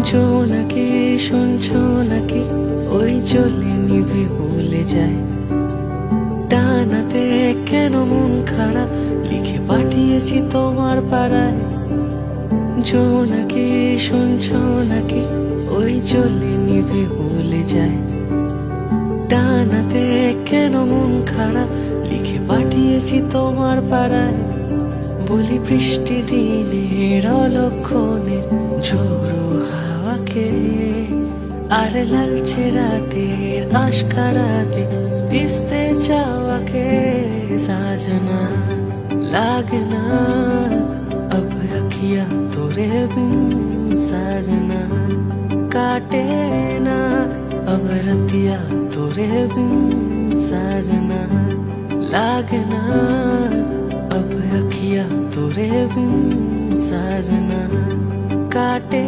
জোনাকি শুনছো নাকি, ওই চলে নিভে বলে যায়। টানাতে কেন মন খারাপ, লিখে পাঠিয়েছি তোমার পাড়ায়। জোনাকি শুনছো নাকি, ওই চলে নিভে বলে যায়। টানাতে কেন মন খারাপ, লিখে পাঠিয়েছি তোমার পাড়ায়। বলি বৃষ্টি দিনের অলক্ষণের ঝোড়ো হাওয়াকে, আর লালচে রাতের আশকারাতে ভিজতে চাওয়াকে। সাজনা लागे ना अब अखियाँ तोरे बिन, साजना काटे ना अब रतिया तोरे बिन, साजना लागे ना अब अखियाँ तोरे बिन, साजना काटे।